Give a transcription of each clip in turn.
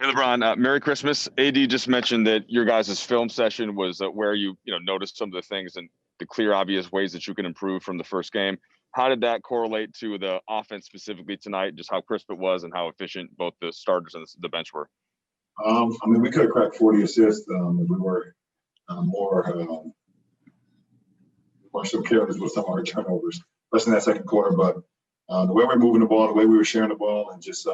LeBron, Merry Christmas. AD just mentioned that your guys' film session was where you noticed some of the things and the clear, obvious ways that you can improve from the first game. How did that correlate to the offense specifically tonight? Just how crisp it was and how efficient both the starters and the bench were. We could have cracked 40 assists if we were more so careless with some of our turnovers, especially in that second quarter. But the way we're moving the ball, the way we were sharing the ball, and just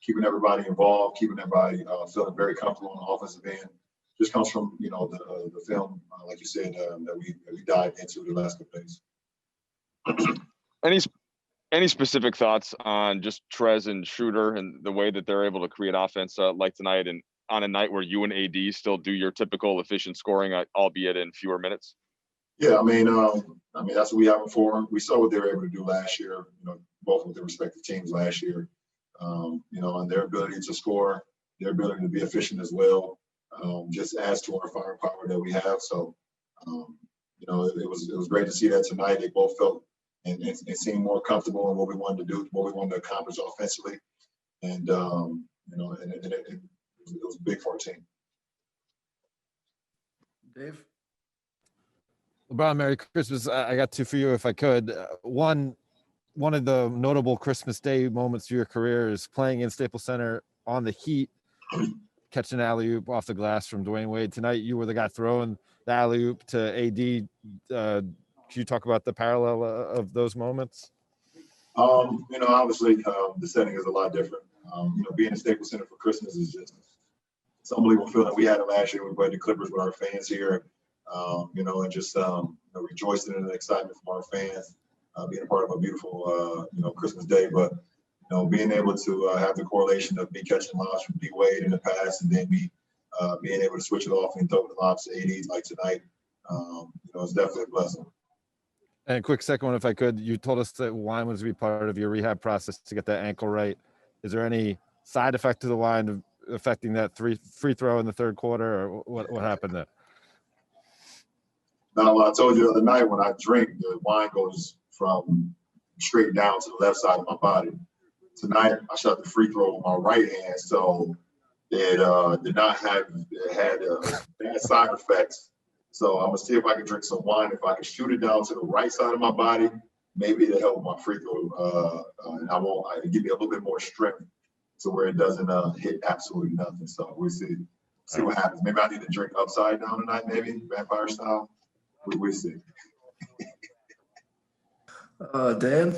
keeping everybody involved, keeping everybody feeling very comfortable on the offensive end, just comes from the film, like you said, that we dived into the last couple days. Any specific thoughts on just Trez and Schroeder and the way that they're able to create offense like tonight, and on a night where you and AD still do your typical efficient scoring, albeit in fewer minutes? Yeah, I mean that's what we have them for. We saw what they were able to do last year. Both with their respective teams last year. And their ability to score, their ability to be efficient as well, just adds to our firepower that we have. So, it was great to see that tonight. They both felt and seemed more comfortable in what we wanted to do, what we wanted to accomplish offensively, and it was big for our team. Dave? LeBron, Merry Christmas. I got two for you if I could. One of the notable Christmas Day moments of your career is playing in Staples Center on the Heat, catching an alley-oop off the glass from Dwayne Wade. Tonight, you were the guy throwing the alley-oop to AD. Can you talk about the parallel of those moments? Obviously, the setting is a lot different. Being in Staples Center for Christmas is it's an unbelievable feeling. We had it last year. We played the Clippers with our fans here, and just rejoicing in the excitement from our fans. Being a part of a beautiful, Christmas Day, but being able to have the correlation of me catching lobs from D Wade in the past, and then me being able to switch it off and throw the lobs to ADs like tonight, it's definitely a blessing. And a quick second one, if I could. You told us that wine was to be part of your rehab process to get that ankle right. Is there any side effect to the wine affecting that free throw in the third quarter, or what happened there? Now, I told you the other night, when I drink, the wine goes from straight down to the left side of my body. Tonight, I shot the free throw with my right hand, so it had bad side effects. So I'm gonna see if I can drink some wine. If I can shoot it down to the right side of my body, maybe it'll help my free throw, and it'll give me a little bit more strength to where it doesn't hit absolutely nothing. So we'll see what happens. Maybe I need to drink upside down tonight, maybe vampire style. We'll see. Dan?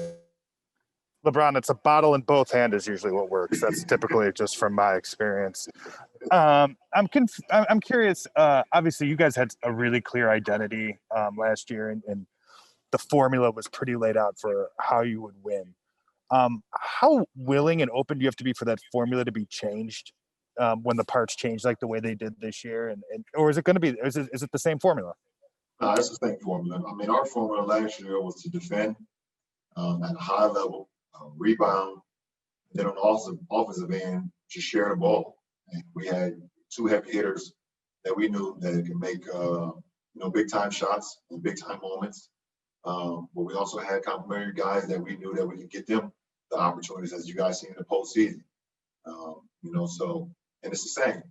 LeBron, it's a bottle in both hands is usually what works. That's typically just from my experience. I'm curious. Obviously, you guys had a really clear identity last year, and the formula was pretty laid out for how you would win. How willing and open do you have to be for that formula to be changed when the parts change like the way they did this year? Or is it going to be? Is it the same formula? No, it's the same formula. I mean, our formula last year was to defend at a high level, rebound, and then on the offensive end, just share the ball. And we had two heavy hitters that we knew that could make big time shots and big time moments. But we also had complementary guys that we knew that we could get them the opportunities, as you guys see in the postseason. And it's the same.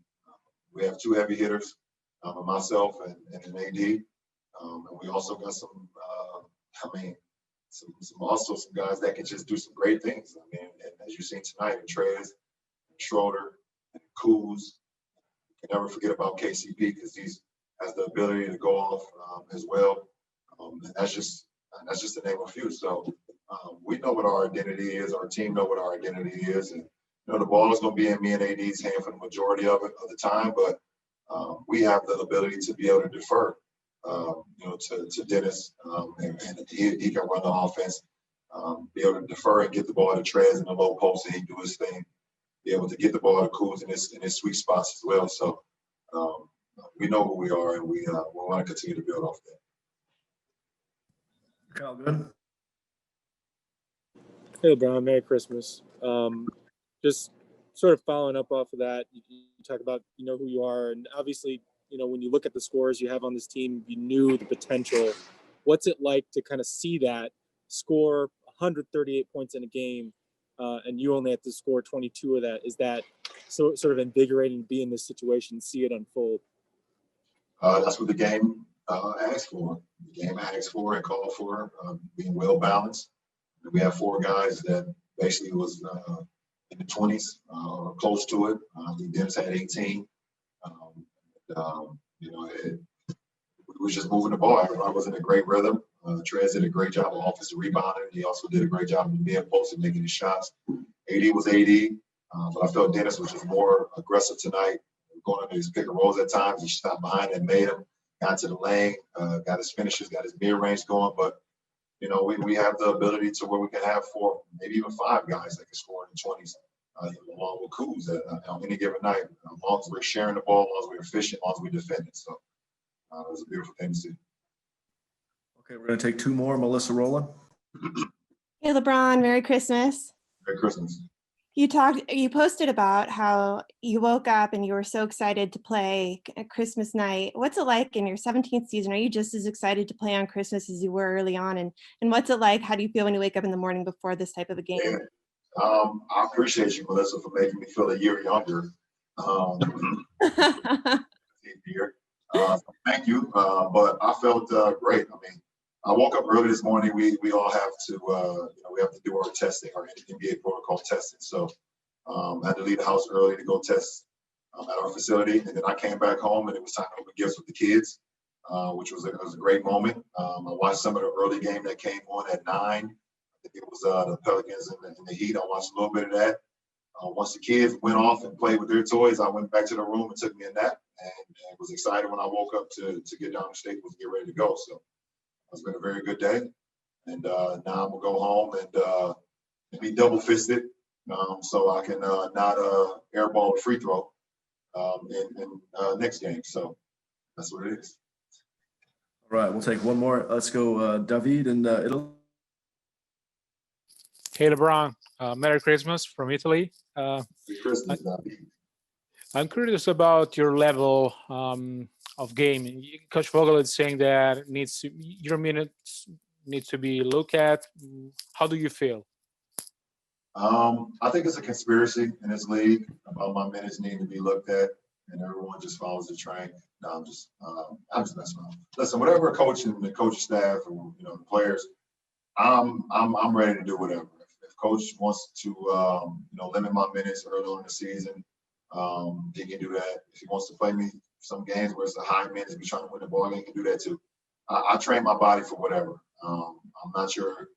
We have two heavy hitters, myself and an AD. And we also got some guys that can just do some great things. I mean, and as you've seen tonight, Trez, Schroeder, and Kuz. You can never forget about KCP because he has the ability to go off as well. And that's just the name of a few. So we know what our identity is. Our team know what our identity is, and the ball is going to be in me and AD's hand for the majority of the time. But we have the ability to be able to defer. To Dennis, and he can run the offense, be able to defer and get the ball to Trez in the low post, and he can do his thing, be able to get the ball to Kuz in his sweet spots as well. So we know who we are, and we want to continue to build off that. Kyle, good. Hey, LeBron, Merry Christmas. Just sort of following up off of that, you talk about who you are, and obviously when you look at the scores you have on this team, you knew the potential. What's it like to kind of see that score 138 points in a game and you only have to score 22 of that. Is that sort of invigorating to be in this situation, see it unfold? That's what the game asked for. The game asked for and called for, being well balanced. We have 4 guys that basically was in the 20s or close to it. I think Dennis had 18. We was just moving the ball. Everybody was in a great rhythm. Trez did a great job of offensive rebounding. He also did a great job of being post and making the shots. AD was AD, but I felt Dennis was just more aggressive tonight, going into his pick and rolls at times. He stopped behind and made him, got to the lane, got his finishes, got his mid-range going. But, we have the ability to where we can have 4, maybe even 5 guys that can score in the 20s, along with Kuz on any given night, as long as we're sharing the ball, as long as we're efficient, as long as we're defending. So it was a beautiful thing to see. Okay, we're going to take 2 more. Melissa Rowland. Hey, LeBron, Merry Christmas. Merry Christmas. You posted about how you woke up and you were so excited to play Christmas night. What's it like in your 17th season? Are you just as excited to play on Christmas as you were early on? And what's it like? How do you feel when you wake up in the morning before this type of a game? Yeah. I appreciate you, Melissa, for making me feel a year younger. Thank you. But I felt great. I mean, I woke up early this morning. We all have to, we have to do our testing, our NBA protocol testing. So I had to leave the house early to go test at our facility. And then I came back home and it was time to open gifts with the kids, which was a great moment. I watched some of the early game that came on at 9. I think it was the Pelicans and the Heat. I watched a little bit of that. Once the kids went off and played with their toys, I went back to the room and took me a nap and was excited when I woke up to get down to Staples and get ready to go. So it's been a very good day. And now I'm going to go home and be double-fisted so I can not airball a free throw in next game. So that's what it is. All right, we'll take 1 more. Let's go David in Italy. Hey, LeBron. Merry Christmas from Italy. Merry Christmas, David. I'm curious about your level of game. Coach Vogel is saying that your minutes need to be looked at. How do you feel? I think it's a conspiracy in this league about my minutes needing to be looked at, and everyone just follows the train. No, I'm just messing around. Listen, whatever a coach and the coaching staff and the players, I'm ready to do whatever. If coach wants to limit my minutes early on in the season, he can do that. If he wants to play me some games where it's a high minutes, be trying to win the ball game, he can do that too. I train my body for whatever. I'm not your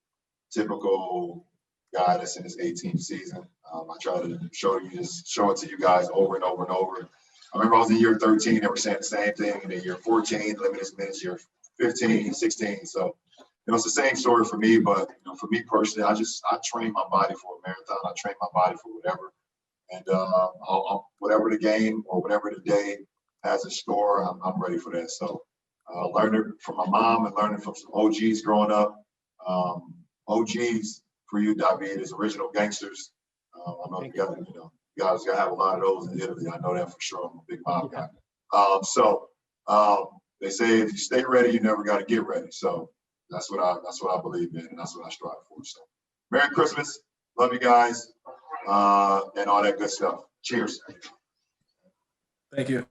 typical guy that's in his 18th season. I try to show it to you guys over and over and over. I remember I was in year 13, they were saying the same thing. And then year 14, limited minutes, year 15, 16. So, it's the same story for me, but for me personally, I train my body for a marathon. I train my body for whatever. And whatever the game or whatever the day has in store, I'm ready for that. So learning from my mom and learning from some OGs growing up. OGs for you, David, is original gangsters. I know you guys gotta have a lot of those in Italy. I know that for sure. I'm a big mob guy. They say if you stay ready, you never got to get ready. So that's what I believe in, and that's what I strive for. So Merry Christmas, love you guys, and all that good stuff. Cheers. Thank you.